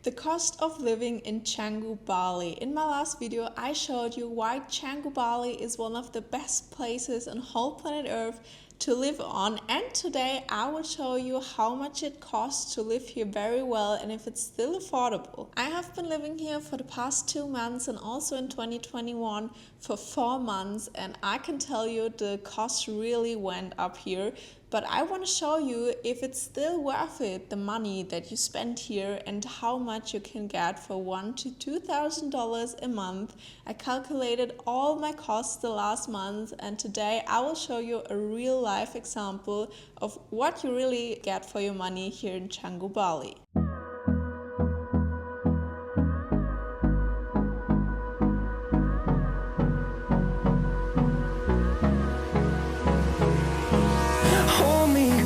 The cost of living in Canggu, Bali. In my last video, I showed you why Canggu, Bali is one of the best places on whole planet Earth to live on, and today I will show you how much it costs to live here very well and if it's still affordable. I have been living here for the past 2 months and also in 2021 for 4 months, and I can tell you the cost really went up here. But I want to show you if it's still worth it, the money that you spend here, and how much you can get for $1,000 to $2,000 a month. I calculated all my costs the last month, and today I will show you a real life example of what you really get for your money here in Canggu, Bali.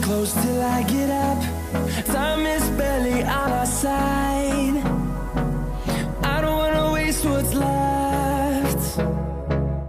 Close till I get up, time is barely on our side. I don't wanna waste what's left.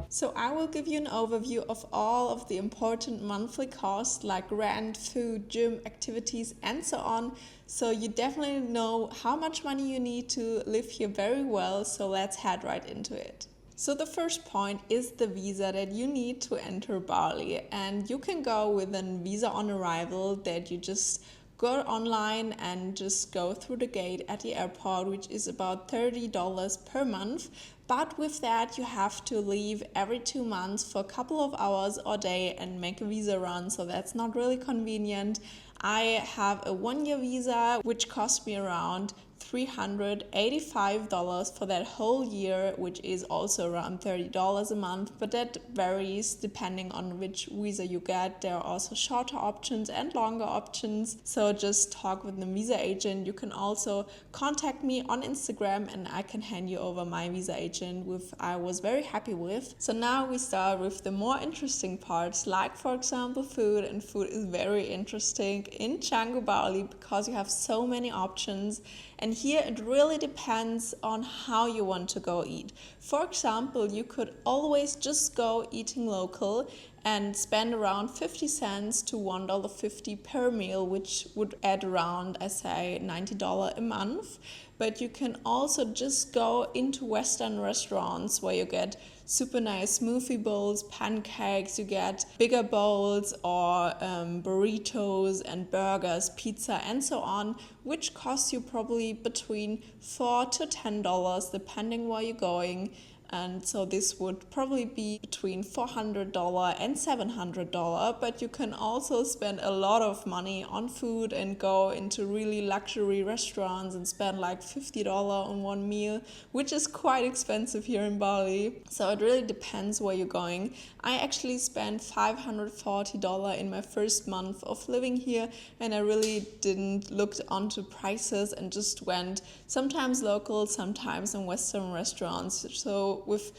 So I will give you an overview of all of the important monthly costs like rent, food, gym, activities, and so on. So you definitely know how much money you need to live here very well. So let's head right into it. So the first point is the visa that you need to enter Bali, and you can go with a visa on arrival that you just go online and just go through the gate at the airport, which is about $30 per month. But with that, you have to leave every 2 months for a couple of hours or day and make a visa run, so that's not really convenient. I have a 1-year visa, which cost me around $385 for that whole year, which is also around $30 a month, but that varies depending on which visa you get. There are also shorter options and longer options, so just talk with the visa agent. You can also contact me on Instagram and I can hand you over my visa agent, which I was very happy with. So now we start with the more interesting parts, like for example food, and food is very interesting in Canggu, Bali because you have so many options. And here it really depends on how you want to go eat. For example, you could always just go eating local and spend around 50 cents to $1.50 per meal, which would add around, I say, $90 a month. But you can also just go into Western restaurants where you get super nice smoothie bowls, pancakes, you get bigger bowls or burritos and burgers, pizza and so on, which costs you probably between $4 to $10 depending where you're going. And so this would probably be between $400 and $700, but you can also spend a lot of money on food and go into really luxury restaurants and spend like $50 on one meal, which is quite expensive here in Bali. So it really depends where you're going. I actually spent $540 in my first month of living here, and I really didn't look onto prices and just went sometimes local, sometimes in Western restaurants. So with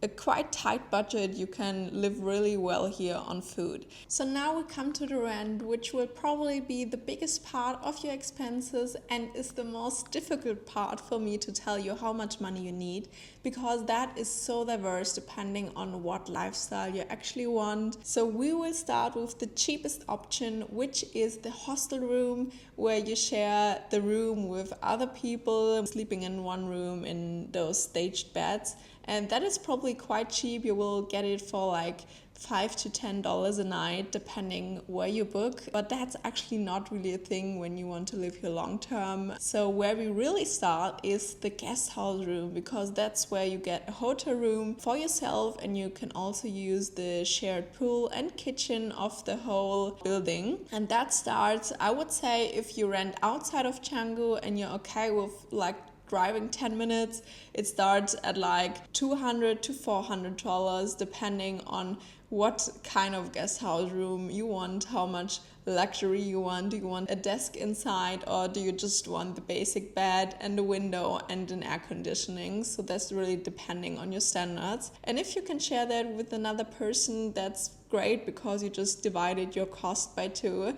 a quite tight budget, you can live really well here on food. So now we come to the rent, which will probably be the biggest part of your expenses and is the most difficult part for me to tell you how much money you need, because that is so diverse depending on what lifestyle you actually want. So we will start with the cheapest option, which is the hostel room, where you share the room with other people sleeping in one room in those staged beds. And that is probably quite cheap. You will get it for like $5 to $10 a night, depending where you book. But that's actually not really a thing when you want to live here long term. So where we really start is the guest house room, because that's where you get a hotel room for yourself, and you can also use the shared pool and kitchen of the whole building. And that starts, I would say, if you rent outside of Canggu and you're okay with like driving 10 minutes, it starts at like $200 to $400 depending on what kind of guest house room you want, how much luxury you want. Do you want a desk inside, or do you just want the basic bed and a window and an air conditioning? So that's really depending on your standards. And if you can share that with another person, that's great, because you just divided your cost by 2.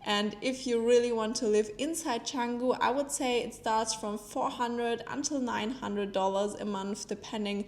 And if you really want to live inside Canggu, I would say it starts from $400 until $900 a month, depending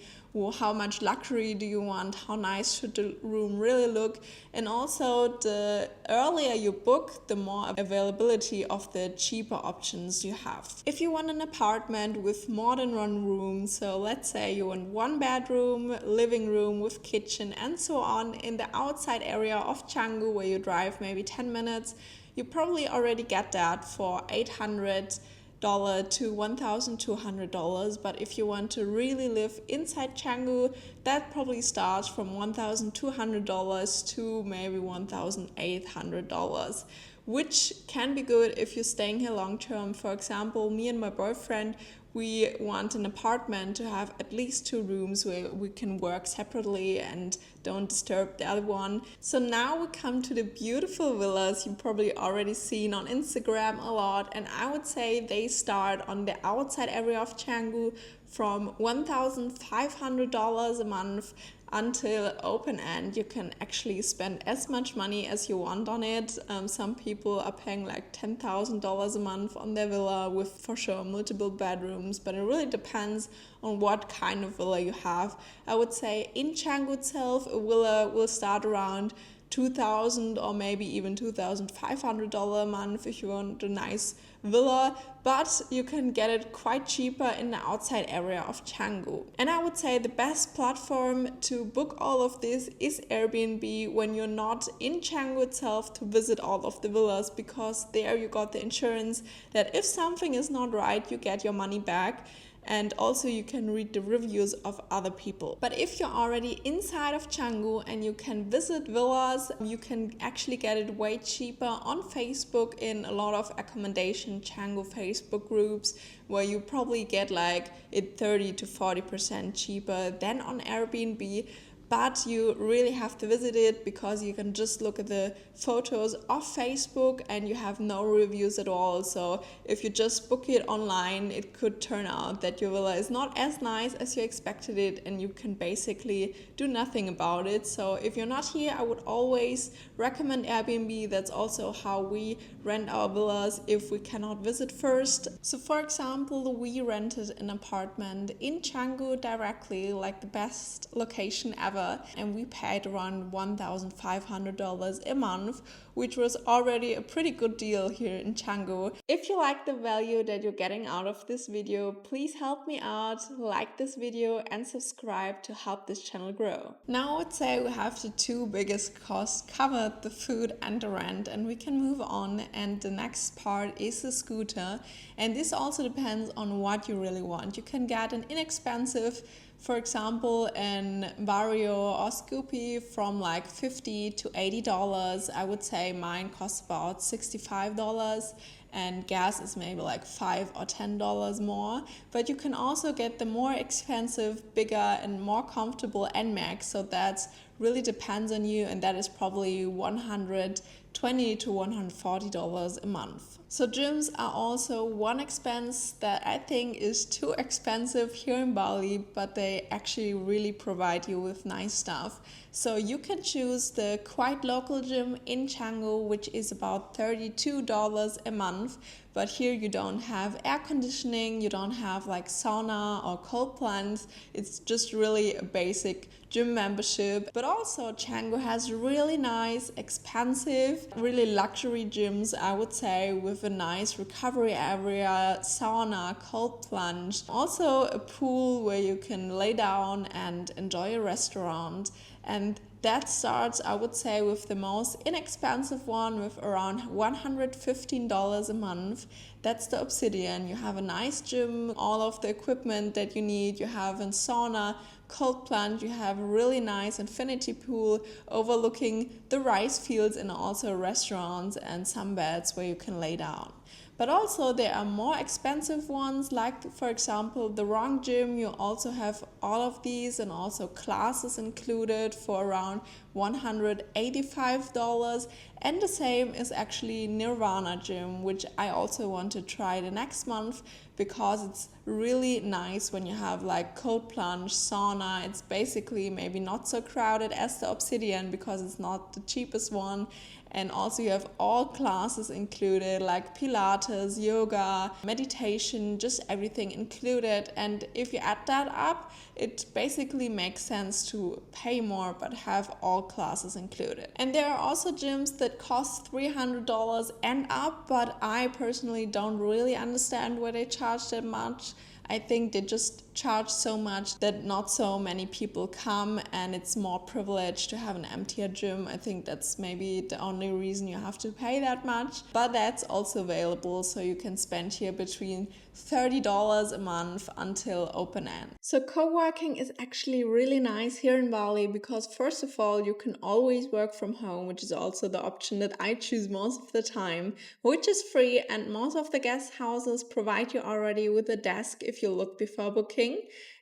how much luxury do you want, how nice should the room really look. And also, the earlier you book, the more availability of the cheaper options you have. If you want an apartment with more than one room, so let's say you want one bedroom, living room with kitchen and so on in the outside area of Canggu, where you drive maybe 10 minutes, you probably already get that for $800 to $1,200. But if you want to really live inside Canggu, that probably starts from $1,200 to maybe $1,800, which can be good if you're staying here long term. For example, me and my boyfriend, we want an apartment to have at least 2 rooms where we can work separately and don't disturb the other one. So now we come to the beautiful villas you've probably already seen on Instagram a lot, and I would say they start on the outside area of Canggu from $1,500 a month until open end. You can actually spend as much money as you want on it. Some people are paying like $10,000 a month on their villa with, for sure, multiple bedrooms, but it really depends on what kind of villa you have. I would say in Canggu itself, a villa will start around $2,000 or maybe even $2,500 a month if you want a nice villa, but you can get it quite cheaper in the outside area of Canggu. And I would say the best platform to book all of this is Airbnb when you're not in Canggu itself to visit all of the villas, because there you got the insurance that if something is not right, you get your money back. And also you can read the reviews of other people. But if you're already inside of Canggu and you can visit villas, you can actually get it way cheaper on Facebook in a lot of accommodation Canggu Facebook groups, where you probably get like it 30 to 40% cheaper than on Airbnb. But you really have to visit it, because you can just look at the photos of Facebook and you have no reviews at all. So if you just book it online, it could turn out that your villa is not as nice as you expected it, and you can basically do nothing about it. So if you're not here, I would always recommend Airbnb. That's also how we rent our villas if we cannot visit first. So for example, we rented an apartment in Canggu directly, like the best location ever, and we paid around $1,500 a month, which was already a pretty good deal here in Canggu. If you like the value that you're getting out of this video, please help me out, like this video and subscribe to help this channel grow. Now I would say we have the 2 biggest costs covered, the food and the rent, and we can move on. And the next part is the scooter, and this also depends on what you really want. You can get an inexpensive, for example, in Vario or Scoopy from like $50 to $80. I would say mine costs about $65, and gas is maybe like $5 or $10 more. But you can also get the more expensive, bigger and more comfortable NMAX, so that really depends on you, and that is probably $120 to $140 a month. So gyms are also one expense that I think is too expensive here in Bali, but they actually really provide you with nice stuff. So you can choose the quite local gym in Canggu, which is about $32 a month. But here you don't have air conditioning, you don't have like sauna or cold plunge. It's just really a basic gym membership. But also Canggu has really nice, expensive, really luxury gyms, I would say, with a nice recovery area, sauna, cold plunge. Also a pool where you can lay down and enjoy a restaurant. And that starts, I would say, with the most inexpensive one with around $115 a month. That's the Obsidian. You have a nice gym, all of the equipment that you need. You have a sauna, cold plunge, you have a really nice infinity pool overlooking the rice fields, and also restaurants and some beds where you can lay down. But also there are more expensive ones, like for example the Wrong Gym. You also have all of these and also classes included for around $185. And the same is actually Nirvana Gym, which I also want to try the next month, because it's really nice when you have like cold plunge, sauna. It's basically maybe not so crowded as the Obsidian because it's not the cheapest one, And also you have all classes included, like Pilates, yoga, meditation, just everything included. And if you add that up, it basically makes sense to pay more but have all classes included. And there are also gyms that cost $300 and up, but I personally don't really understand why they charge that much. I think they just charge so much that not so many people come, and it's more privileged to have an emptier gym. I think that's maybe the only reason you have to pay that much, but that's also available, so you can spend here between $30 a month until open end. So co-working is actually really nice here in Bali because first of all, you can always work from home, which is also the option that I choose most of the time, which is free, and most of the guest houses provide you already with a desk if you look before booking.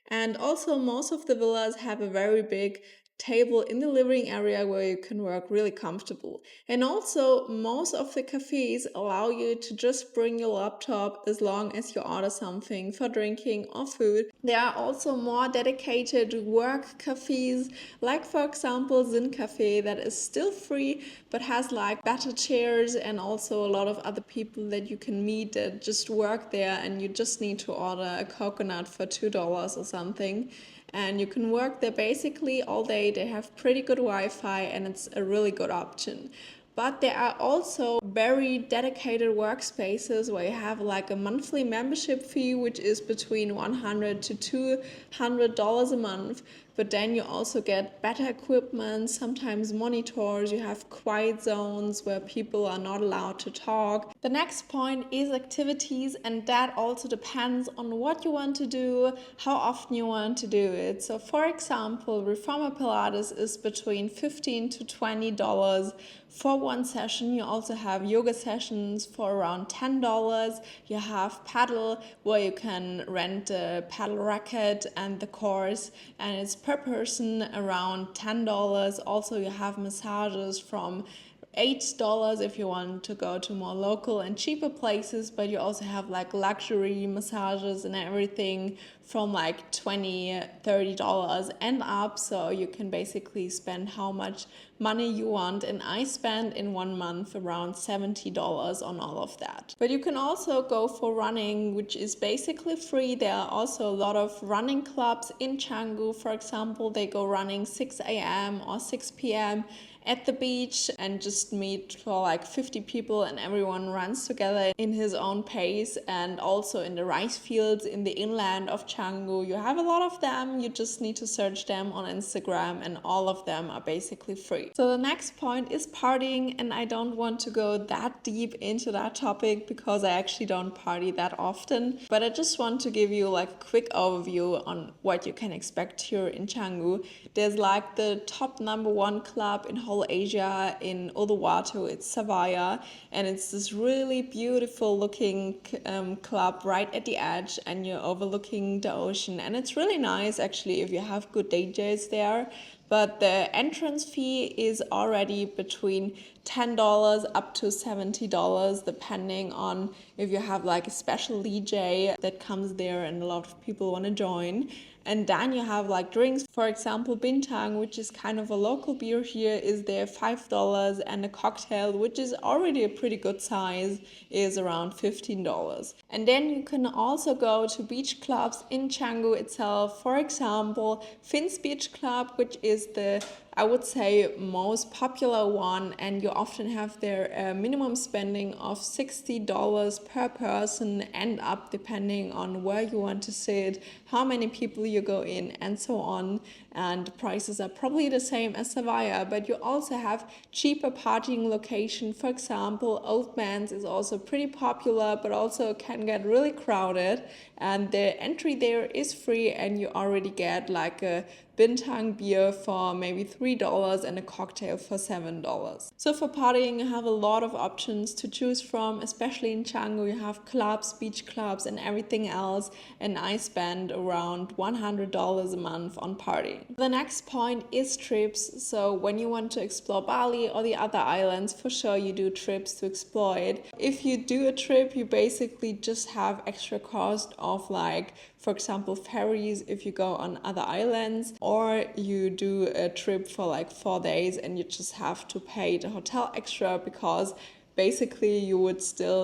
And also most of the villas have a very big table in the living area where you can work really comfortable. And also most of the cafes allow you to just bring your laptop as long as you order something for drinking or food. There are also more dedicated work cafes, like for example Zin Cafe, that is still free but has like better chairs and also a lot of other people that you can meet that just work there, and you just need to order a coconut for $2 or something. And you can work there basically all day. They have pretty good Wi-Fi and it's a really good option. But there are also very dedicated workspaces where you have like a monthly membership fee, which is between $100 to $200 a month. But then you also get better equipment, sometimes monitors, you have quiet zones where people are not allowed to talk. The next point is activities, and that also depends on what you want to do, how often you want to do it. So for example, Reformer Pilates is between $15 to $20 for one session. You also have yoga sessions for around $10. You have paddle, where you can rent a paddle racket and the course, and it's per person around $10. Also you have massages from $8 if you want to go to more local and cheaper places, but you also have like luxury massages and everything from like $20-30 and up, so you can basically spend how much money you want, and I spend in 1 month around $70 on all of that. But you can also go for running, which is basically free. There are also a lot of running clubs in Canggu, for example. They go running 6 a.m. or 6 p.m. at the beach and just meet for like 50 people, and everyone runs together in his own pace. And also in the rice fields in the inland of Canggu, you have a lot of them. You just need to search them on Instagram, and all of them are basically free. So the next point is partying, and I don't want to go that deep into that topic because I actually don't party that often, but I just want to give you like a quick overview on what you can expect here in Canggu. There's like the top #1 club in whole Asia in Uluwatu. It's Savaya, and it's this really beautiful looking club right at the edge, and you're overlooking the ocean, and it's really nice actually if you have good DJs there. But the entrance fee is already between $10 up to $70, depending on if you have like a special DJ that comes there and a lot of people want to join. And then you have like drinks, for example, Bintang, which is kind of a local beer here, is there $5, and a cocktail, which is already a pretty good size, is around $15. And then you can also go to beach clubs in Canggu itself. For example, Finn's Beach Club, which is the, I would say, most popular one, and you often have their minimum spending of $60 per person and up, depending on where you want to sit, how many people you go in, and so on. And prices are probably the same as Savaya, but you also have cheaper partying location. For example, Old Man's is also pretty popular, but also can get really crowded, and the entry there is free, and you already get like a Bintang beer for maybe $3 and a cocktail for $7. So for partying, you have a lot of options to choose from, especially in Canggu. You have clubs, beach clubs, and everything else, and I spend around $100 a month on partying. The next point is trips. So when you want to explore Bali or the other islands, for sure you do trips to explore it. If you do a trip, you basically just have extra cost of like, for example, ferries if you go on other islands, or you do a trip for like 4 days and you just have to pay the hotel extra, because basically you would still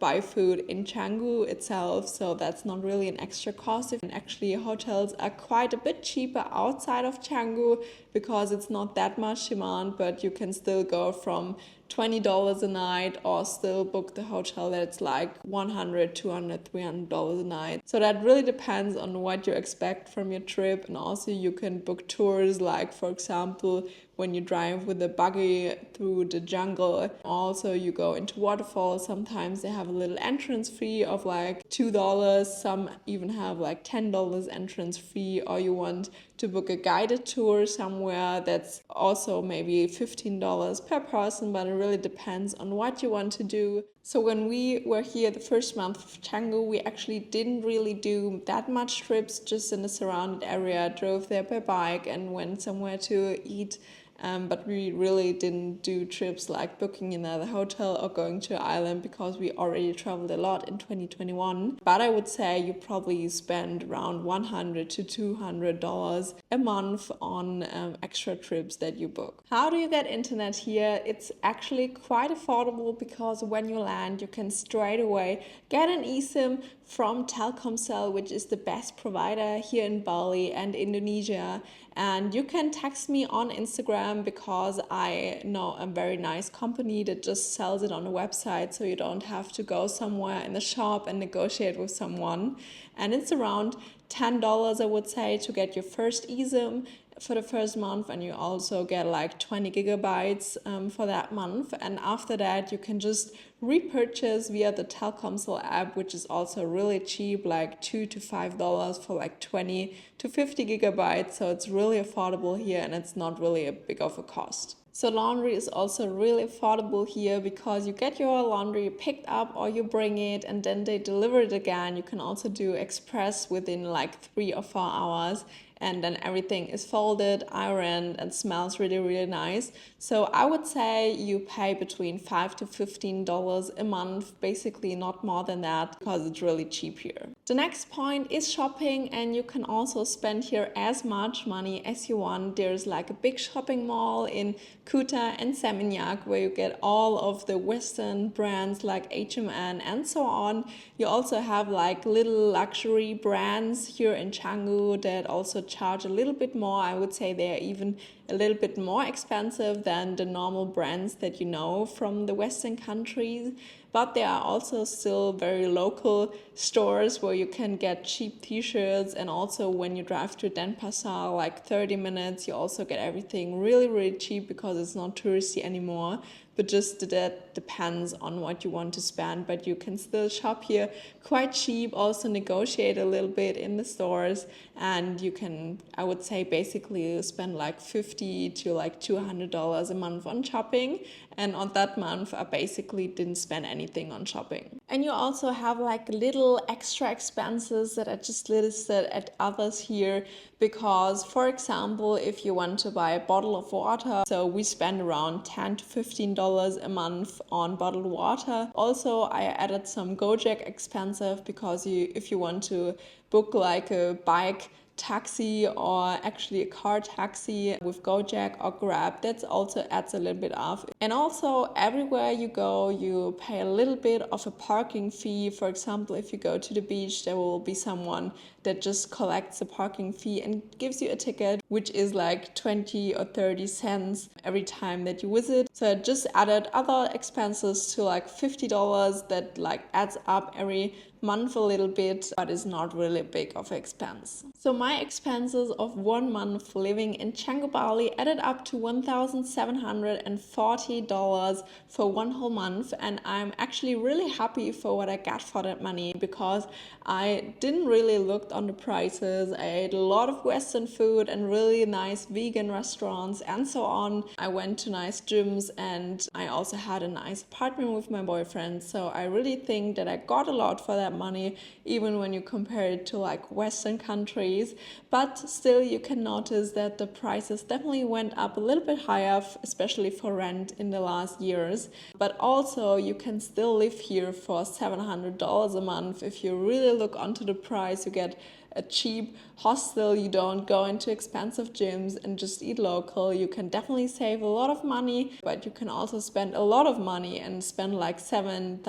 buy food in Canggu itself, so that's not really an extra cost. And actually hotels are quite a bit cheaper outside of Canggu because it's not that much demand, but you can still go from $20 a night or still book the hotel that's like $100, $200, $300 a night. So that really depends on what you expect from your trip. And also you can book tours, like for example when you drive with a buggy through the jungle. Also you go into waterfalls. Sometimes they have a little entrance fee of like $2, some even have like $10 entrance fee. Or you want to book a guided tour somewhere, that's also maybe $15 per person, but it really depends on what you want to do. So when we were here the first month of Canggu, we actually didn't really do that much trips, just in the surrounded area, drove there by bike and went somewhere to eat. But we really didn't do trips like booking another hotel or going to an island, because we already traveled a lot in 2021. But I would say you probably spend around $100 to $200 a month on extra trips that you book. How do you get internet here? It's actually quite affordable, because when you land, you can straight away get an eSIM from Telkomsel, which is the best provider here in Bali and Indonesia. And you can text me on Instagram, because I know a very nice company that just sells it on a website, so you don't have to go somewhere in the shop and negotiate with someone. And it's around $10, I would say, to get your first eSIM for the first month, and you also get like 20 gigabytes for that month. And after that you can just repurchase via the Telkomsel app, which is also really cheap, like $2 to $5 for like 20 to 50 gigabytes. So it's really affordable here, and it's not really a big of a cost. So laundry is also really affordable here, because you get your laundry picked up or you bring it and then they deliver it again. You can also do express within like 3 or 4 hours, and then everything is folded, ironed, and smells really, really nice. So I would say you pay between $5 to $15 a month, basically not more than that, because it's really cheap here. The next point is shopping, and you can also spend here as much money as you want. There's like a big shopping mall in Kuta and Seminyak where you get all of the Western brands like H&M and so on. You also have like little luxury brands here in Canggu that also charge a little bit more. I would say they're even a little bit more expensive than the normal brands that you know from the Western countries. But there are also still very local stores where you can get cheap t-shirts, and also when you drive to Denpasar, like 30 minutes, you also get everything really, really cheap, because it's not touristy anymore. But just that depends on what you want to spend, but you can still shop here quite cheap, also negotiate a little bit in the stores, and you can, I would say, basically spend like $50 to like $200 a month on shopping. And on that month, I basically didn't spend anything on shopping. And you also have like little extra expenses that are just listed at others here, because for example, if you want to buy a bottle of water, so we spend around $10 to $15 a month on bottled water. Also, I added some Gojek expensive, because if you want to book like a bike taxi or actually a car taxi with Gojek or Grab, that also adds a little bit off. And also everywhere you go, you pay a little bit of a parking fee. For example, if you go to the beach, there will be someone that just collects a parking fee and gives you a ticket, which is like 20 or 30 cents every time that you visit. So I just added other expenses to like $50 that like adds up every month a little bit, but is not really big of an expense. So my expenses of 1 month living in Canggu, Bali added up to $1,740 for 1 whole month, and I'm actually really happy for what I got for that money, because I didn't really look on the prices. I ate a lot of Western food and really nice vegan restaurants and so on. I went to nice gyms, and I also had a nice apartment with my boyfriend. So I really think that I got a lot for that that money, even when you compare it to like Western countries. But still, you can notice that the prices definitely went up a little bit higher, especially for rent in the last years. But also, you can still live here for $700 a month. If you really look onto the price, you get a cheap hostel, you don't go into expensive gyms and just eat local. You can definitely save a lot of money, but you can also spend a lot of money and spend like $7,000,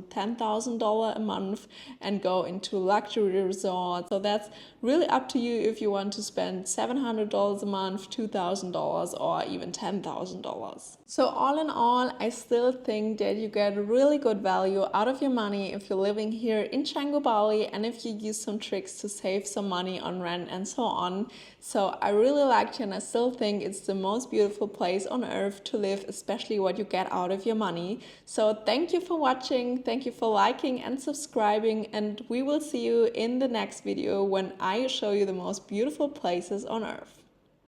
$10,000 a month and go into luxury resorts. So that's really up to you if you want to spend $700 a month, $2,000 or even $10,000. So all in all, I still think that you get really good value out of your money if you're living here in Canggu, Bali, and if you use some tricks to save some money on rent and so on. So I really liked it, and I still think it's the most beautiful place on earth to live, especially what you get out of your money. So thank you for watching, thank you for liking and subscribing, and we will see you in the next video when I show you the most beautiful places on earth.